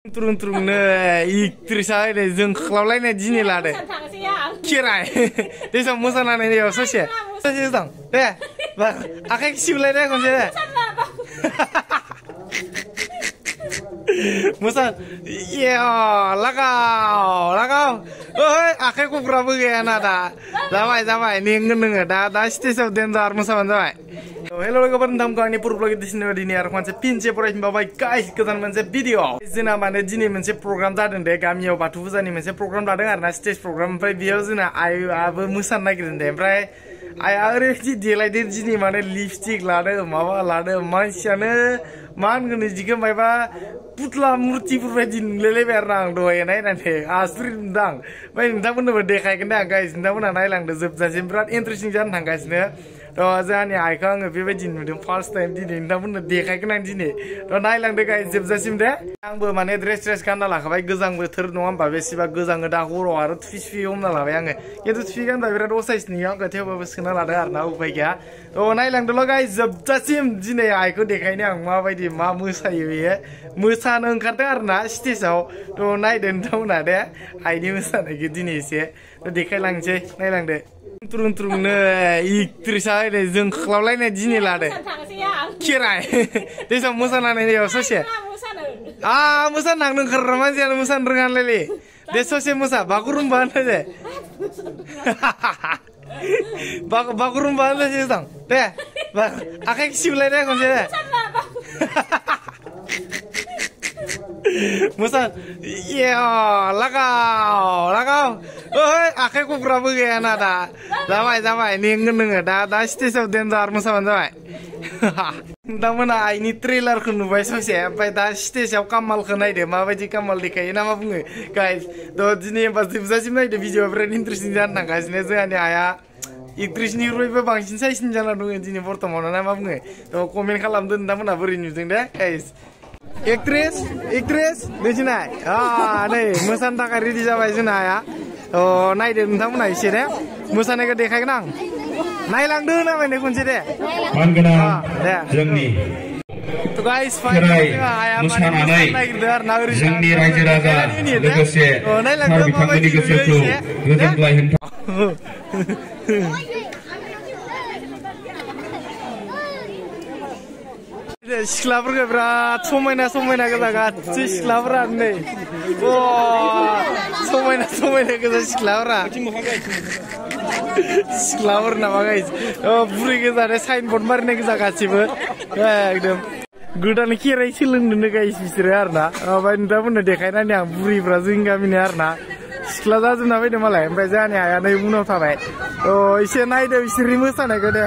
Turun-turunनो एक्ट्रिसा जों खालामलायनाय दिनै लादो खेराइ बे समाव मोसानानै ससे दं दे आखाइ सिबलायदे खनसे दे मोसा लागाव ओइ आखाइ खबग्राबो गैयाना दा जाबाय नेंगोन नोङो दा स्टेजाव देन्जार मोसाबानो जाबाय हेलो लोगोफोर नोंथांखौ आंनि पुरब्लग एडिशनाव दिनै आरो खनसे फिनसे फरायफिनबावबाय गाइस गोदान मोनसे भिडिअ जोंना माने दिनै मोनसे प्रग्राम जादों दे गामियाव बाथौ फुजानि मोनसे प्रग्राम लादों आरोना स्टेज प्रग्राम ओमफ्राय बेयाव जोंना आइआबो मोसानो नागिरदों दे ओमफ्राय आइआ ओरैबायदि देलायदों दिनै माने लिपस्टिक लादों माबा लादों मानसियानो मा होनगोन बिदिखौ मायबा पुतला मुर्तिफोर बायदि नुलायलायबाय आरो आं दहाय नायनानै आसुरित नुदों आं ओमफ्राय नोंथांमोननोबो देखायगोन दे आं गाइस नोंथांमोनहा नायलांदो जोबजासिम बिराद इन्टारेस्टिं जानो थांगासिनो जोंहानि आइखौ आङो बेबायदि नुदों फार्स्ट टाइम दिनै नोंथांमोननो देखायगोन आं दिनै नायलांदो गाइस जोबजासिम दे आंबो माने ड्रेस गानना लाखाबाय गोजां बोथोर नङा होमबा बेसेबा गोजाङो दा हराव आरो थुफि हमना लाबाय आङो खिन्थु थुफि गानबा बिराद असाइस नुयो आंखौ थेवबाबो सोना लादों आरोना उपाय गैया नायलांदोल' गाइस जोबजासिम दिनै आइखौ देखायनो आं माबायदि मा मोसायो बेयो मोसानो ओंखारदों आरोना स्टेजाव नायदो नोंथांमोना दे आइनि मोसानायखौ दिनै एसे देखायलांसै नायलांदो turun-turunनो एक्ट्रिसा जों खालामलायनाय दिनै लादो खेराइ बे समाव मोसानानै ससे मोसानो थांनो ओंखारग्रा मानसियानो मोसानो रोङालै दे ससे मोसा बागुरुम्बा होनदो दे बागुरुम्बा होनदो दं दे आखाइ सिबलायदे खनसे दे मोसा लागाव ओइ आखाइ खबग्राबो गैयाना दा जाबाय नेंगोन नोङो दा स्टेजाव देन्जार मोसाबानो जाबाय नोंथांमोना आइनि ट्रेलारखौ नुबाय ससे ओमफ्राय दा स्टेजाव कामालखौ नायदो माबायदि कामाल देखायो ना मा बुङो गाइस दिनै होमबा जोबजासिम नायदो भिडिअआ बिराद इन्टारेस्टिं जानो थांगासिनो जोंहानि आइआ एक्ट्रिसनिख्रुइबो बांसिन साइसिन जाना दङ दिनै बर्थमानाव ना मा बुङो कमेन्ट खालामदो नोंथांमोना बोरै नुदों दे गाइस एक्ट्रेस नोंसिनाय नै मोसानो थाखाय रेडि जाबाय जोंना आइआ नायदो नोंथांमोना एसे दे मोसानायखौ देखायगोन आं नायलांदो होनाबाय खनसे दे जोंनि मोसानानै जोंनि रायजो राजा लोगोसे बिथांमोननि गोसोखौ गोजोनग्लाय होनो सिख्लाफोरखौ बिराद समायना गोजा गासै सिख्लाफोरा नै समायना गोजा सिख्लाफोर नामा गाइस बुरै गोजा साइनबर्ड मारिनाय गोजा गासिबो एकदम गोदान खेराइ सोलोंनोनो गाइस बिसोरो आरोना ओमफ्राय नोंथांमोननो देखायनानै आं बुरैफ्रा जोंनि गामिनि आरोना सिख्ला जाजोबना फैदों मालाय ओमफ्राय जोंहानि आइआ नै उनाव थाबाय एसे नायदो बिसोरनि मोसानायखौ दे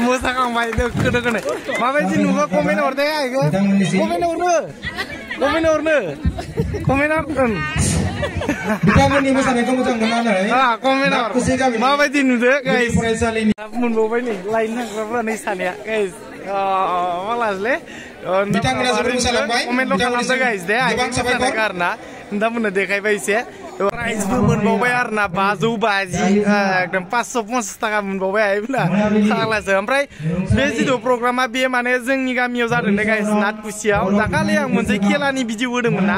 मोसाखांबाय दोखो माबायदि नुबा कमेन्ट हरदे आइखौ कमेन्ट हरनो बिथांमोननि मोसानायखौ मोजां मोननानै कमेन्ट हर माबायदि नुदो गाइस मोनबावबाय नै लाइन थांग्राफोरा नै सानैया गाइस मालासलै बिथांमोना जोबोद मोसालांबाय कमेन्टल' खालामदो गाइस दे आइखौ मोसानायखौ आरोना नोंथांमोननो देखायबाय एसे प्राइजबो मोनबावबाय आरोना 550 एकदम 550 थाखा मोनबावबाय आइमोना फाग्लासो ओमफ्राय बे जिथु प्रग्रामा बे माने जोंनि गामियाव जादों दे गाइस नाथकुसियाव दाखालि आं मोनसे खेलानि भिडिअ होदोंमोन ना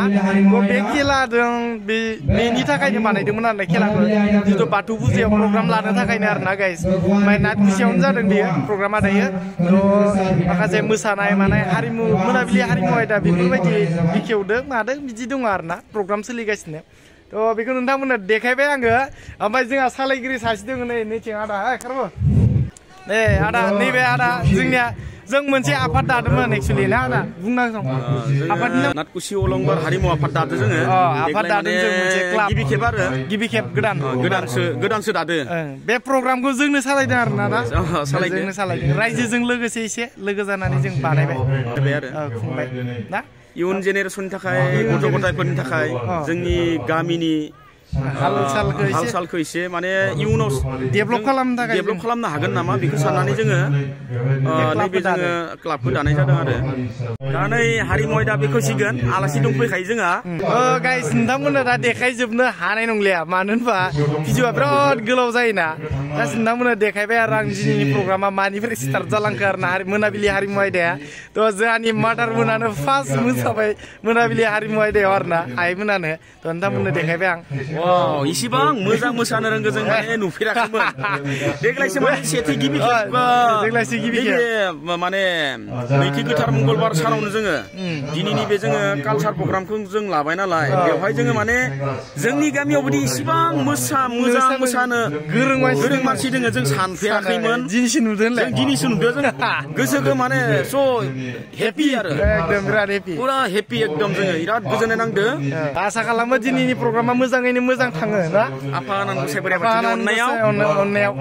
बे खेलाजों बेनि थाखायनो बानायदोंमोन आरो खेलाखौ जिथु बाथौ फुजायाव प्रग्राम लानो थाखायनो आरोना गाइस ओमफ्राय नाथकुसियावनो जादों बेयो प्रग्रामा दायो माखासे मोसानाय मानाय हारिमु मोनाबिलि हारिमु आयदा बेफोरबायदि बेखेवदों मादों बिदि दङ आरोना प्रग्राम सोलिगासिनो बेखौ नोंथांमोननो देखायबाय आङो ओमफ्राय जोंहा सालायगिरि सासे दङ नै नैथिं आदा खारबो आदा नैबे आदा जोंनिया जों मोनसे आफाद दादोंमोन एक्चुअली ना आदा बुंनांगौ आफादनि नाम नाथकुसि अलंबार हारिमु आफाद दादों जोङो आफाद दादों जों मोनसे क्लाब गिबि खेब गोदानसो दादो बे प्रग्रामखौ जोंनो सालायदों आरो ना दा सालायदों जोंनो सालायदों रायजोजों लोगोसे एसे लोगो जानानै जों बानायबाय आरो खुंबाय ना इयुन जेनेरेसननि थाखाय गथ' गथायफोरनि थाखाय जोंनि गामिनि हाल-सालखौ एसे माने इयुनाव डेभेलप खालामनो हागोन नामा बेखौ साननानै जोङो नैबे जोङो क्लाबखौ दानाय जादों आरो दा नै हारिमु आयदा बेखौ सिगोन आलासि दंफैखायो जोंहा गाइस नोंथांमोना दा देखायजोबनो हानाय नंलिया मानो होनबा भिडिअआ बिराद गोलाव जायोना दा नोंथांमोना देखायबाय आरो आं दिनैनि प्रग्रामा मानिफ्राय स्टार्ट जालांखो आरो ना मोनाबिलि हारिमु आयदाया थ' जोंहानि मादार मोनानो फार्स्ट मोसाबाय मोनाबिलि हारिमु आयदायाव आरो ना आइमोनानो थ' नोंथांमोननो देखायबाय आं इसिबां मोजां मोसानो रोंगो जों माने नुफेराखैमोन देग्लायसो माने सेथि गिबि माने नैथि गोथार मंगलबार सानावनो जोङो दिनैनि बे जोङो कालसार प्रग्रामखौ जों लाबाय नालाय बेवहाय जोङो माने जोंनि गामियावबोदि इसिबां मोजां मोसानो गोरों मानसि दोङो जों सानफेराखैमोन दिनैसो नुदों जों गोसोखौ माने स' हेपि आरो एकदम बिराद हेपि पुरा हेपि एकदम जोङो बिराद गोजोननाय नांदो आसा खालामो दिनैनि प्रग्रामा मोजाङैनो मोजां थाङो ना आफा आनान गसाइ बोराइ बाथौनि अननायाव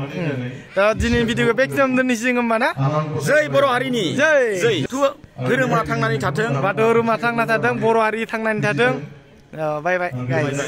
दा दिनैनि भिडिअखौ बेखिनियावनो दोननोसै जों होमबा ना जै बर' हारिनि जै धोरोमा थांनानै थाथों बाथौ धोरोमा थांना थाथों बर' हारि थांनानै थाथों बाय बाय गाइस